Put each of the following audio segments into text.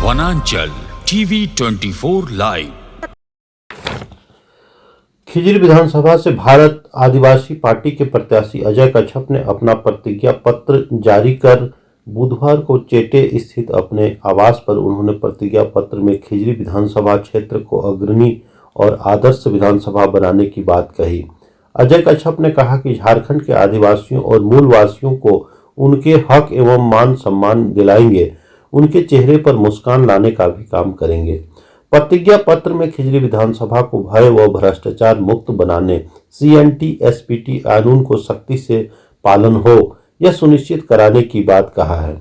वनांचल TV 24 live. Khijri विधानसभा से भारत आदिवासी party के प्रत्याशी अजय कच्छप ने अपना प्रतिज्ञा पत्र जारी कर बुधवार को चेटे स्थित अपने आवास पर उन्होंने प्रतिज्ञा पत्र में खिजरी विधानसभा क्षेत्र को अग्रणी और आदर्श विधानसभा बनाने की बात कही। अजय कच्छप ने कहा कि झारखंड के आदिवासियों और मूलवासियों को उनके हक एवं मान सम्मान दिलाएंगे, उनके चेहरे पर मुस्कान लाने का भी काम करेंगे। प्रतिज्ञा पत्र में खिजरी विधानसभा को भय व भ्रष्टाचार मुक्त बनाने, CNT-SPT कानून को सख्ती से पालन हो यह सुनिश्चित कराने की बात कहा है।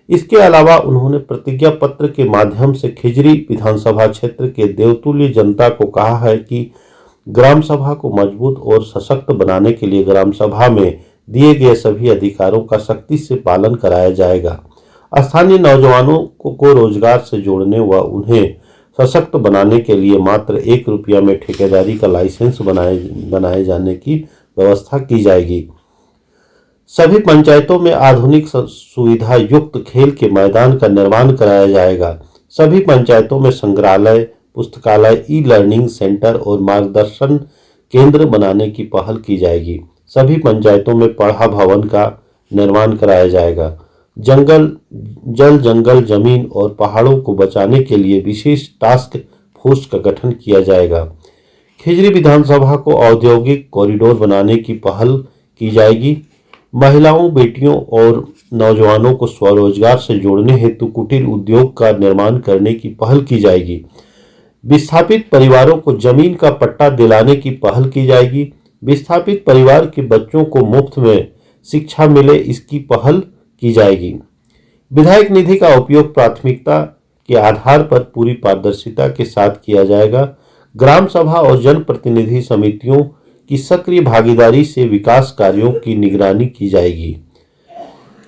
इसके अलावा उन्होंने प्रतिज्ञा पत्र के माध्यम से खिजरी विधानसभा क्षेत्र के देवतुल्य जनता को कहा है कि ग्राम सभा को मजबूत और सशक्त बनाने के लिए ग्राम सभा में दिए गए सभी अधिकारों का सख्ती से पालन कराया जाएगा। स्थानीय नौजवानों को रोजगार से जोड़ने व उन्हें सशक्त बनाने के लिए मात्र 1 रुपया में ठेकेदारी का लाइसेंस बनाए जाने की व्यवस्था की जाएगी। सभी पंचायतों में आधुनिक सुविधा युक्त खेल के मैदान का निर्माण कराया जाएगा। सभी पंचायतों में संग्रहालय, पुस्तकालय, ई-लर्निंग सेंटर और मार्गदर्शन केंद्र बनाने की पहल की जाएगी। सभी पंचायतों में पढ़ा भवन का निर्माण कराया जाएगा। जंगल, जमीन और पहाड़ों को बचाने के लिए विशेष टास्क फोर्स का गठन किया जाएगा। खिजरी विधानसभा को औद्योगिक कॉरिडोर बनाने की पहल की जाएगी। महिलाओं, बेटियों और नौजवानों को स्वरोजगार से जोड़ने हेतु कुटीर उद्योग का निर्माण करने की पहल की जाएगी। विस्थापित परिवारों को जमीन का पट्टा दिलाने की पहल की जाएगी। विस्थापित परिवार के बच्चों को मुफ्त में शिक्षा मिले, इसकी पहल की जाएगी। विधायक निधि का उपयोग प्राथमिकता के आधार पर पूरी पारदर्शिता के साथ किया जाएगा। ग्राम सभा और जनप्रतिनिधि समितियों की सक्रिय भागीदारी से विकास कार्यों की निगरानी की जाएगी।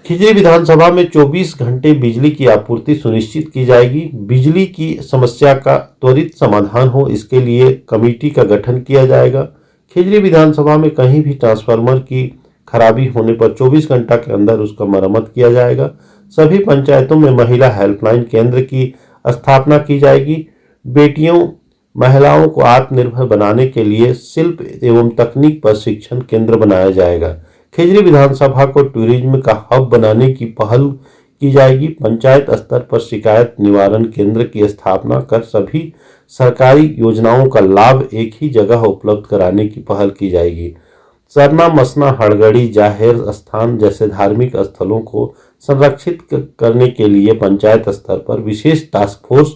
खिजरी विधानसभा में 24 घंटे बिजली की आपूर्ति सुनिश्चित की जाएगी। बिजली की समस्या का त्वरित समाधान हो, इसके लिए कमेटी का गठन किया जाएगा। खिजरी विधानसभा में कहीं भी ट्रांसफार्मर की खराबी होने पर 24 घंटा के अंदर उसका मरम्मत किया जाएगा। सभी पंचायतों में महिला हेल्पलाइन केंद्र की स्थापना की जाएगी। बेटियों, महिलाओं को आत्मनिर्भर बनाने के लिए शिल्प एवं तकनीक प्रशिक्षण केंद्र बनाया जाएगा। खिजरी विधानसभा को टूरिज्म का हब बनाने की पहल की जाएगी। पंचायत स्तर पर शिकायत निवारण केंद्र की स्थापना कर सभी सरकारी योजनाओं का लाभ एक ही जगह उपलब्ध कराने की पहल की जाएगी। सरना, मसना, हड़गड़ी, जाहिर स्थान जैसे धार्मिक स्थलों को संरक्षित करने के लिए पंचायत स्तर पर विशेष टास्क फोर्स,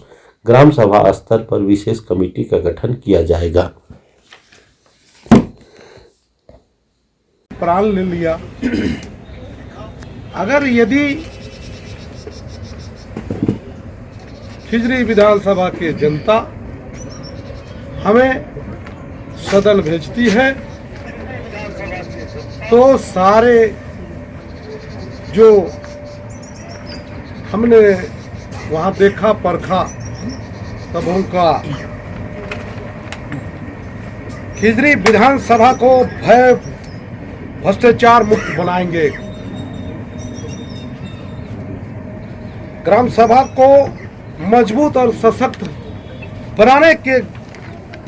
ग्राम सभा स्तर पर विशेष कमेटी का गठन किया जाएगा। प्राण ले लिया। अगर यदि खिजरी विधानसभा की जनता हमें सदन भेजती है तो सारे जो हमने वहाँ देखा परखा सबों का खिजरी विधानसभा को भय भ्रष्टाचार मुक्त बनाएंगे। ग्राम सभा को मजबूत और सशक्त बनाने के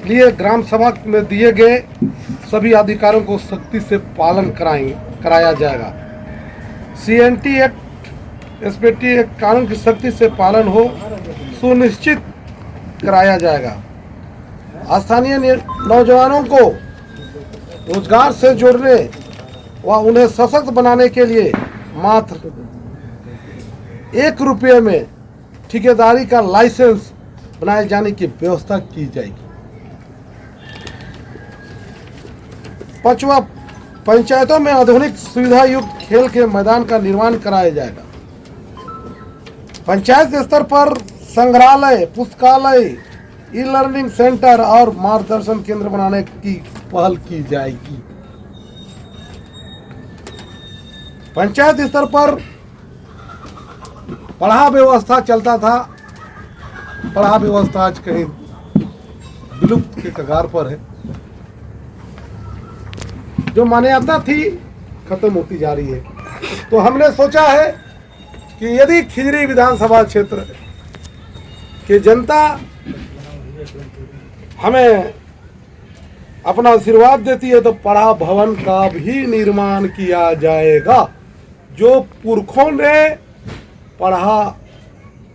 लिए ग्राम सभा में दिए गए सभी अधिकारों को सख्ती से पालन कराया जाएगा। CNT एक्ट, SPT एक्ट कानून की सख्ती से पालन हो सुनिश्चित कराया जाएगा। स्थानीय नौजवानों को रोजगार से जोड़ने व उन्हें सशक्त बनाने के लिए मात्र 1 रुपये में ठेकेदारी का लाइसेंस बनाए जाने की व्यवस्था की जाएगी। 5वां, पंचायतों में आधुनिक सुविधा युक्त खेल के मैदान का निर्माण कराया जाएगा। पंचायत स्तर पर संग्रहालय, पुस्तकालय, ई-लर्निंग सेंटर और मार्गदर्शन केंद्र बनाने की पहल की जाएगी। पंचायत स्तर पर पढ़ा व्यवस्था चलता था, पढ़ा व्यवस्था आज कहीं विलुप्त के कगार पर है। जो मान्यता थी खत्म होती जा रही है। तो हमने सोचा है कि यदि खिजरी विधानसभा क्षेत्र कि जनता हमें अपना आशीर्वाद देती है तो पड़ा भवन का भी निर्माण किया जाएगा। जो पुरखों ने पढ़ा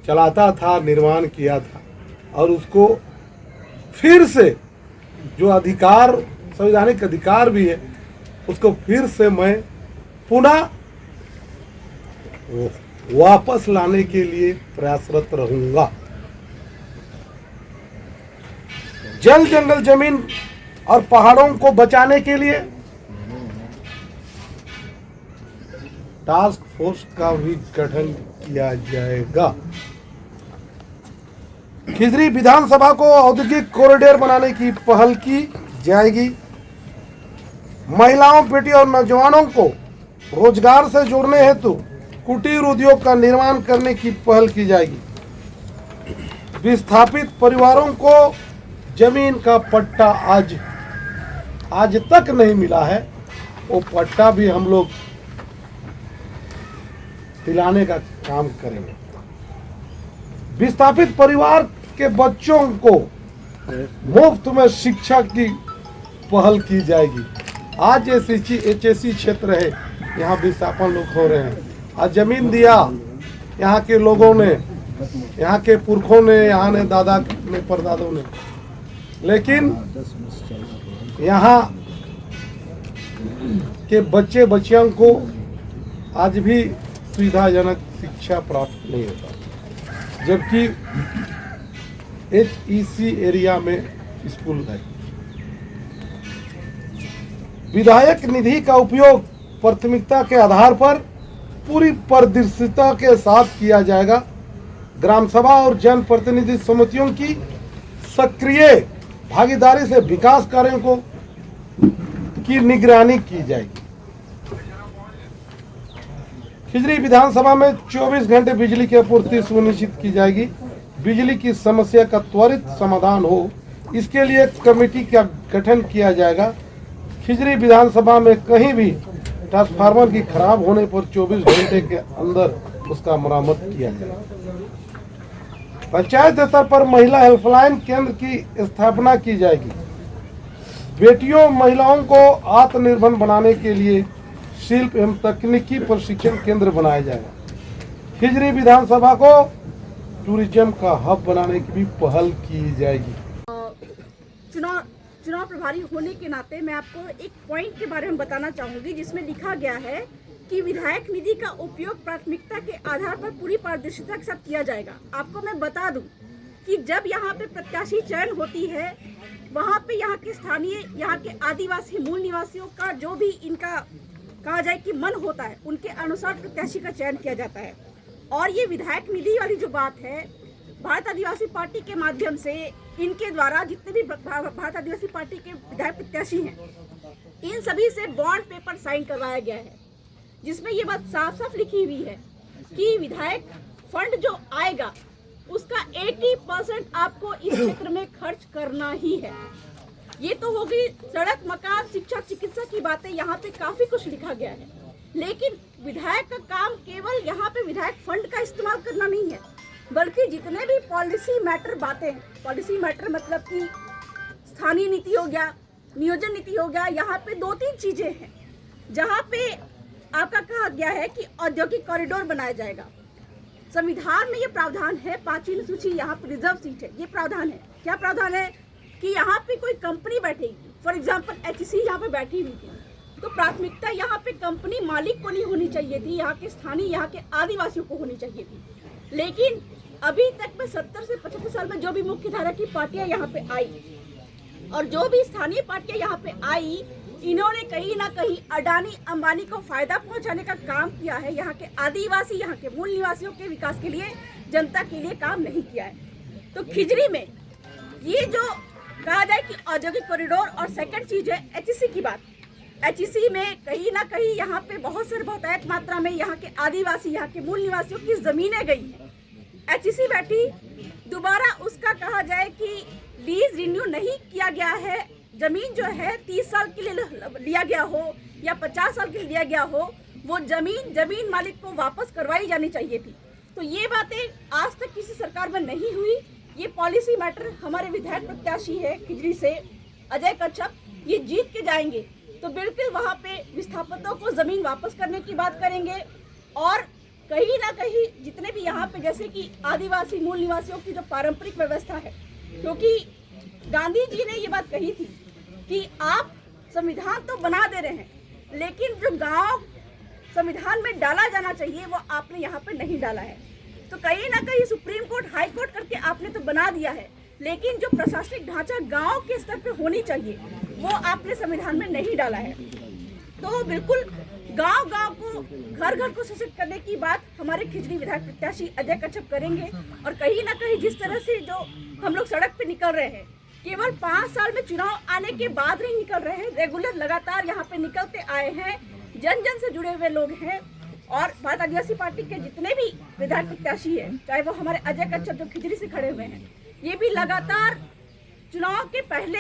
चलाता था, निर्माण किया था, और उसको फिर से जो अधिकार, संवैधानिक अधिकार भी है, उसको फिर से मैं पुनः वापस लाने के लिए प्रयासरत रहूंगा। जल जंगल जमीन और पहाड़ों को बचाने के लिए टास्क फोर्स का भी गठन किया जाएगा। खिजरी विधानसभा को औद्योगिक कॉरिडोर बनाने की पहल की जाएगी। महिलाओं, बेटी और नौजवानों को रोजगार से जोड़ने हेतु कुटीर उद्योग का निर्माण करने की पहल की जाएगी। विस्थापित परिवारों को जमीन का पट्टा आज तक नहीं मिला है, वो पट्टा भी हम लोग दिलाने का काम करेंगे। विस्थापित परिवार के बच्चों को मुफ्त में शिक्षा की पहल की जाएगी। आज HSC क्षेत्र है, यहाँ विस्थापन लोग हो रहे हैं। आज जमीन दिया यहाँ के लोगों ने, यहाँ के पुरखों ने, यहाँ ने दादा ने, परदादों ने, लेकिन यहाँ के बच्चे बच्चियों को आज भी सुविधाजनक शिक्षा प्राप्त नहीं होता, जबकि HEC एरिया में स्कूल है। विधायक निधि का उपयोग प्राथमिकता के आधार पर पूरी पारदर्शिता के साथ किया जाएगा। ग्राम सभा और जनप्रतिनिधि समितियों की सक्रिय भागीदारी से विकास कार्यों की निगरानी की जाएगी। खिजरी विधानसभा में 24 घंटे बिजली की आपूर्ति सुनिश्चित की जाएगी। बिजली की समस्या का त्वरित समाधान हो, इसके लिए कमेटी का गठन किया जाएगा। खिजरी विधानसभा में कहीं भी ट्रांसफार्मर की खराब होने पर 24 घंटे के अंदर उसका मरम्मत किया जाएगा। पंचायत स्तर पर महिला हेल्पलाइन केंद्र की स्थापना की जाएगी। बेटियों, महिलाओं को आत्मनिर्भर बनाने के लिए शिल्प एवं तकनीकी प्रशिक्षण केंद्र बनाया जाएगा। खिजरी विधानसभा को टूरिज्म का हब बनाने की भी पहल की जाएगी। चुनाव प्रभारी होने के नाते मैं आपको एक पॉइंट के बारे में बताना चाहूंगी, जिसमें लिखा गया है कि विधायक निधि का उपयोग प्राथमिकता के आधार पर पूरी पारदर्शिता के साथ किया जाएगा। आपको मैं बता दूं कि जब यहाँ पे प्रत्याशी चयन होती है, वहाँ पे यहाँ के स्थानीय, यहाँ के आदिवासी मूल निवासियों का जो भी इनका कहा जाए कि मन होता है, उनके अनुसार प्रत्याशी का चयन किया जाता है। और ये विधायक निधि वाली जो बात है, भारत आदिवासी पार्टी के माध्यम से इनके द्वारा जितने भी भारत आदिवासी पार्टी के विधायक प्रत्याशी हैं, इन सभी से बॉन्ड पेपर साइन करवाया गया है, जिसमें ये बात साफ साफ लिखी हुई है कि विधायक फंड जो आएगा उसका 80% आपको इस क्षेत्र में खर्च करना ही है। ये तो हो गई सड़क, मकान, शिक्षा, चिकित्सा की बातें, यहाँ पे काफी कुछ लिखा गया है। लेकिन विधायक का काम केवल यहाँ पे विधायक फंड का इस्तेमाल करना नहीं है, बल्कि जितने भी पॉलिसी मैटर बातें, पॉलिसी मैटर मतलब कि स्थानीय नीति हो गया, नियोजन नीति हो गया, यहाँ पे 2-3 चीजें हैं जहाँ पे आपका कहा गया है कि औद्योगिक कॉरिडोर बनाया जाएगा। संविधान में ये प्रावधान है, 5वीं सूची यहाँ पे रिजर्व सीट है, ये प्रावधान है। क्या प्रावधान है कि यहाँ पे कोई कंपनी बैठेगी, फॉर एग्जाम्पल HEC यहाँ पे बैठी हुई थी, तो प्राथमिकता यहाँ पे कंपनी मालिक को नहीं होनी चाहिए थी, यहाँ के स्थानीय, यहाँ के आदिवासियों को होनी चाहिए थी। लेकिन अभी तक में 70 से 75 साल में जो भी मुख्य धारा की पार्टियां यहाँ पे आई और जो भी स्थानीय पार्टियां यहाँ पे आई, इन्होंने कहीं ना कहीं अडानी अंबानी को फायदा पहुंचाने का काम किया है। यहाँ के आदिवासी, यहाँ के मूल निवासियों के विकास के लिए, जनता के लिए काम नहीं किया है। तो खिजरी में ये जो कहा जाए कि औद्योगिक कॉरिडोर, और सेकंड चीज है HEC की बात। HEC में कहीं ना कहीं यहाँ पे बहुत से बहुतायत मात्रा में यहाँ के आदिवासी, यहाँ के मूल निवासियों की जमीनें गई हैं। HEC बैठी, दोबारा उसका कहा जाए कि लीज रिन्यू नहीं किया गया है, जमीन जो है 30 साल के लिए लिया गया हो या 50 साल के लिए लिया गया हो, वो जमीन मालिक को वापस करवाई जानी चाहिए थी। तो ये बातें आज तक किसी सरकार में नहीं हुई, ये पॉलिसी मैटर हमारे विधायक प्रत्याशी है खिजरी से अजय कच्छप, ये जीत के जाएंगे तो बिल्कुल वहाँ पे विस्थापितों को जमीन वापस करने की बात करेंगे और कहीं ना कहीं जितने भी यहाँ पे जैसे कि आदिवासी मूल निवासियों की जो पारंपरिक व्यवस्था है, क्योंकि गांधी जी ने ये बात कही थी कि आप संविधान तो बना दे रहे हैं लेकिन जो गांव संविधान में डाला जाना चाहिए वो आपने यहाँ पे नहीं डाला है। तो कहीं ना कहीं सुप्रीम कोर्ट हाई कोर्ट करके आपने तो बना दिया है, लेकिन जो प्रशासनिक ढांचा गांव के स्तर पे होनी चाहिए वो आपने संविधान में नहीं डाला है। तो बिल्कुल गांव-गांव को घर घर को सशक्त करने की बात हमारे खिजरी विधायक प्रत्याशी अजय कच्छप करेंगे। और कहीं ना कहीं जिस तरह से जो हम लोग सड़क पे निकल रहे हैं, केवल 5 साल में चुनाव आने के बाद नहीं निकल रहे हैं, रेगुलर लगातार यहाँ पे निकलते आए हैं, जन जन से जुड़े हुए लोग हैं। और भारत आदिवासी पार्टी के जितने भी विधायक प्रत्याशी हैं, चाहे वो हमारे अजय कच्छप जो खिजरी से खड़े हुए हैं, ये भी लगातार चुनाव के पहले